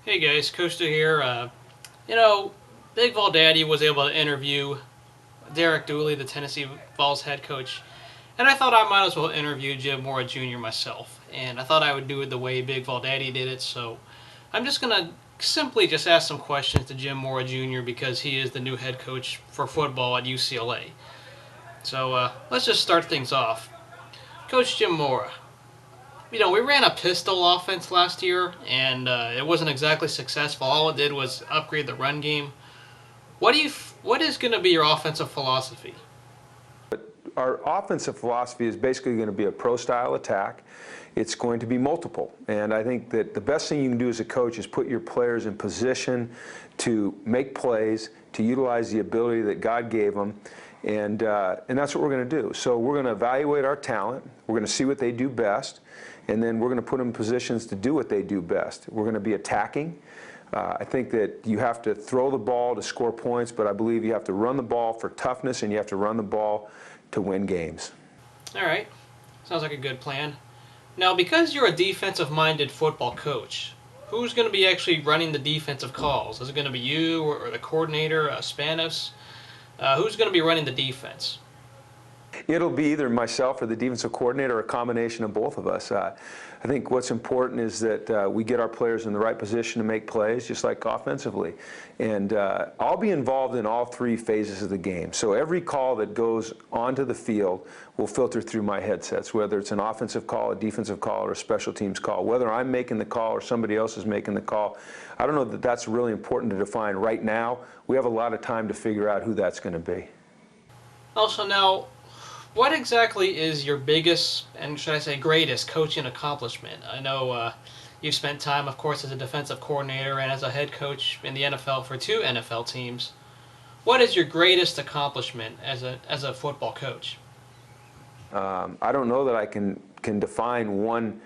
Hey guys, Costa here. You know, Big Vol Daddy was able to interview Derek Dooley, the Tennessee Vols head coach, and I thought I might as well interview Jim Mora Jr. myself. And I thought I would do it the way Big Vol Daddy did it, so I'm just gonna simply just ask some questions to Jim Mora Jr. because he is the new head coach for football at UCLA. So let's just start things off. Coach Jim Mora, we ran a pistol offense last year, and it wasn't exactly successful. All it did was upgrade the run game. What is going to be your offensive philosophy? Our offensive philosophy is basically going to be a pro-style attack. It's going to be multiple. And I think that the best thing you can do as a coach is put your players in position to make plays, to utilize the ability that God gave them. And that's what we're going to do. So we're going to evaluate our talent. We're going to see what they do best. And then we're going to put them in positions to do what they do best. We're going to be attacking. I think that you have to throw the ball to score points, but I believe you have to run the ball for toughness, and you have to run the ball to win games. All right. Sounds like a good plan. Now, because you're a defensive-minded football coach, who's going to be actually running the defensive calls? Is it going to be you or the coordinator, Spanos? Who's going to be running the defense? It'll be either myself or the defensive coordinator, or a combination of both of us. I think what's important is that we get our players in the right position to make plays, just like offensively. And I'll be involved in all three phases of the game. So every call that goes onto the field will filter through my headsets, whether it's an offensive call, a defensive call, or a special teams call. Whether I'm making the call or somebody else is making the call, I don't know that that's really important to define right now. We have a lot of time to figure out who that's going to be. Also, now, what exactly is your biggest, and should I say greatest, coaching accomplishment? I know you've spent time, of course, as a defensive coordinator and as a head coach in the NFL for two NFL teams. What is your greatest accomplishment as a football coach? I don't know that I can define one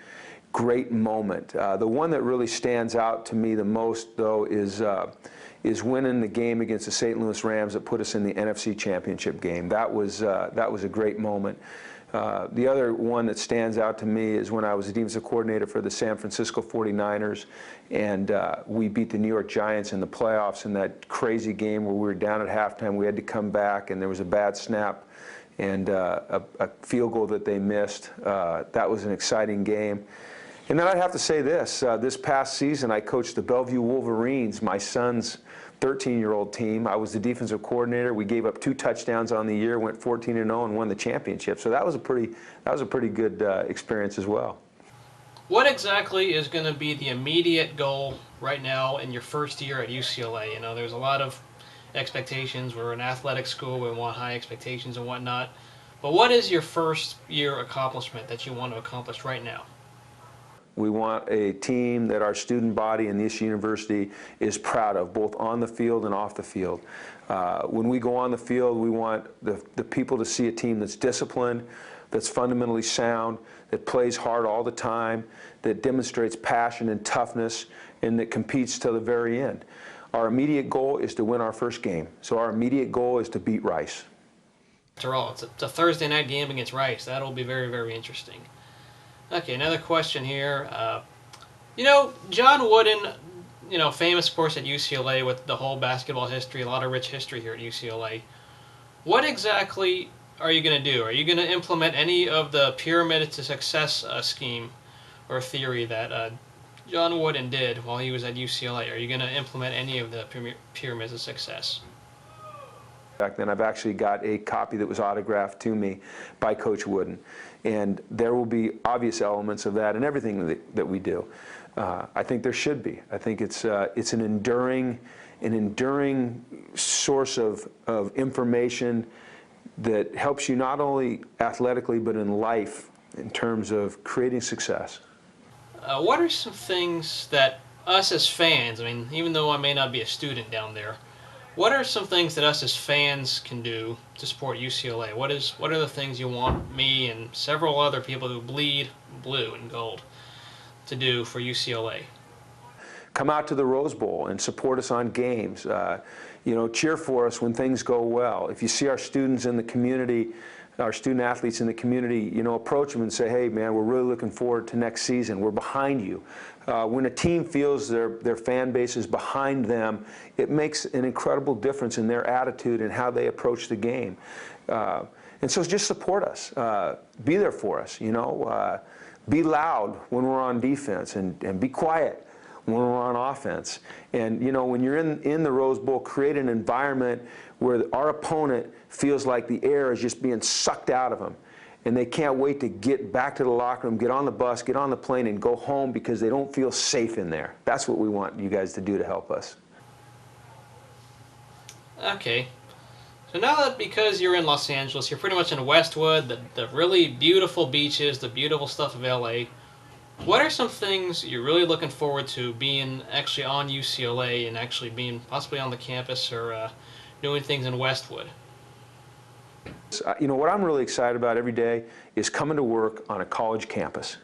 great moment. The one that really stands out to me the most, though, is winning the game against the St. Louis Rams that put us in the NFC Championship game. That was a great moment. The other one that stands out to me is when I was the defensive coordinator for the San Francisco 49ers, and we beat the New York Giants in the playoffs in that crazy game where we were down at halftime. We had to come back, and there was a bad snap and a field goal that they missed. That was an exciting game. And then I'd have to say this past season I coached the Bellevue Wolverines, my son's 13-year-old team. I was the defensive coordinator. We gave up 2 touchdowns on the year, went 14-0, and won the championship. So that was a pretty good experience as well. What exactly is going to be the immediate goal right now in your first year at UCLA? There's a lot of expectations. We're an athletic school. We want high expectations and whatnot. But what is your first year accomplishment that you want to accomplish right now? We want a team that our student body in this university is proud of, both on the field and off the field. When we go on the field, we want the people to see a team that's disciplined, that's fundamentally sound, that plays hard all the time, that demonstrates passion and toughness, and that competes to the very end. Our immediate goal is to win our first game. So our immediate goal is to beat Rice. After all, it's a Thursday night game against Rice. That'll be very, very interesting. Okay, another question here. John Wooden, famous, of course, at UCLA with the whole basketball history, a lot of rich history here at UCLA. What exactly are you going to do? Are you going to implement any of the pyramid to success scheme or theory that John Wooden did while he was at UCLA? Are you going to implement any of the pyramids of success? Back then, I've actually got a copy that was autographed to me by Coach Wooden, and there will be obvious elements of that in everything that we do. I think there should be. I think it's an enduring source of information that helps you not only athletically but in life in terms of creating success. What are some things that us as fans, even though I may not be a student down there, what are some things that us as fans can do to support UCLA? What are the things you want me and several other people who bleed blue and gold to do for UCLA? Come out to the Rose Bowl and support us on games. Cheer for us when things go well. If you see our students in the community our student athletes in the community, you know, approach them and say, hey man, we're really looking forward to next season. We're behind you. When a team feels their fan base is behind them, it makes an incredible difference in their attitude and how they approach the game. And so just support us. Be there for us, you know. Be loud when we're on defense and be quiet when we're on offense. And, you know, when you're in the Rose Bowl, create an environment where our opponent feels like the air is just being sucked out of them. And they can't wait to get back to the locker room, get on the bus, get on the plane, and go home because they don't feel safe in there. That's what we want you guys to do to help us. Okay. So now that because you're in Los Angeles, you're pretty much in Westwood, the really beautiful beaches, the beautiful stuff of LA, what are some things you're really looking forward to being actually on UCLA and actually being possibly on the campus or doing things in Westwood? You know, what I'm really excited about every day is coming to work on a college campus.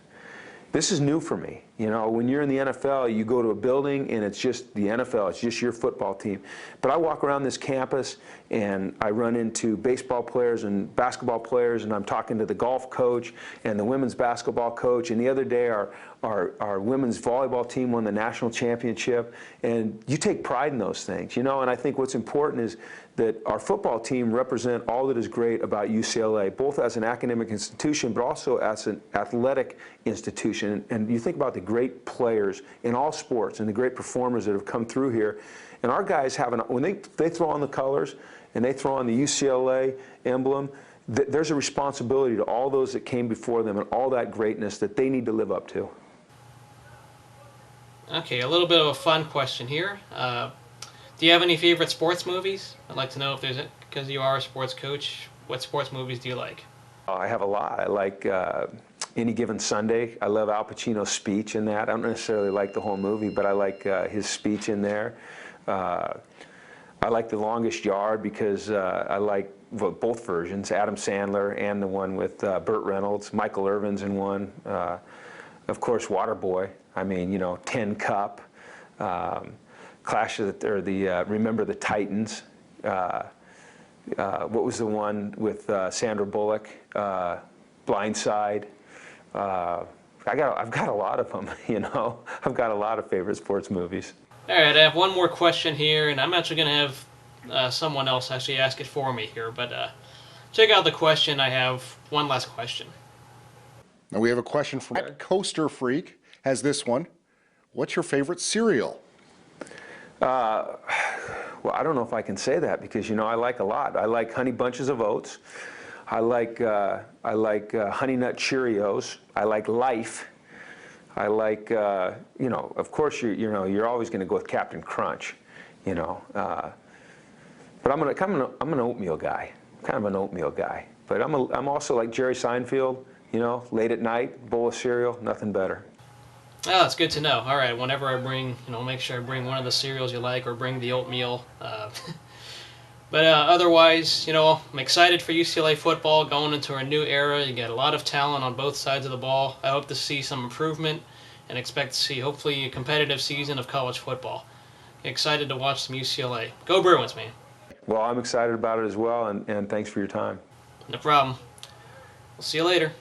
This is new for me. You know, when you're in the NFL, you go to a building and it's just the NFL, it's just your football team. But I walk around this campus and I run into baseball players and basketball players, and I'm talking to the golf coach and the women's basketball coach. And the other day our women's volleyball team won the national championship. And you take pride in those things, you know, and I think what's important is that our football team represent all that is great about UCLA, both as an academic institution, but also as an athletic institution. And you think about the great players in all sports and the great performers that have come through here. And our guys have, when they throw on the colors and they throw on the UCLA emblem, there's a responsibility to all those that came before them and all that greatness that they need to live up to. Okay, a little bit of a fun question here. Do you have any favorite sports movies? I'd like to know if there's, because you are a sports coach, what sports movies do you like? I have a lot. I like Any Given Sunday. I love Al Pacino's speech in that. I don't necessarily like the whole movie, but I like his speech in there. I like The Longest Yard because I like both versions, Adam Sandler and the one with Burt Reynolds. Michael Irvin's in one. Of course, Waterboy. I mean, you know, Tin Cup. Remember the Titans. What was the one with Sandra Bullock? Blindside. I've got a lot of them, you know. I've got a lot of favorite sports movies. All right, I have one more question here, and I'm actually going to have someone else actually ask it for me here. But check out the question. I have one last question. Now we have a question from Coaster Freak. Has this one. What's your favorite cereal? Well, I don't know if I can say that because, you know, I like a lot. I like Honey Bunches of Oats. I like Honey Nut Cheerios. I like Life. I like, you know, of course, you're always going to go with Captain Crunch, you know. But I'm an oatmeal guy, kind of an oatmeal guy. But I'm also like Jerry Seinfeld, you know, late at night, bowl of cereal, nothing better. Oh, that's good to know. All right, whenever I bring, you know, make sure I bring one of the cereals you like or bring the oatmeal. But otherwise, you know, I'm excited for UCLA football going into our new era. You got a lot of talent on both sides of the ball. I hope to see some improvement and expect to see, hopefully, a competitive season of college football. Excited to watch some UCLA. Go Bruins, man. Well, I'm excited about it as well, and thanks for your time. No problem. We'll see you later.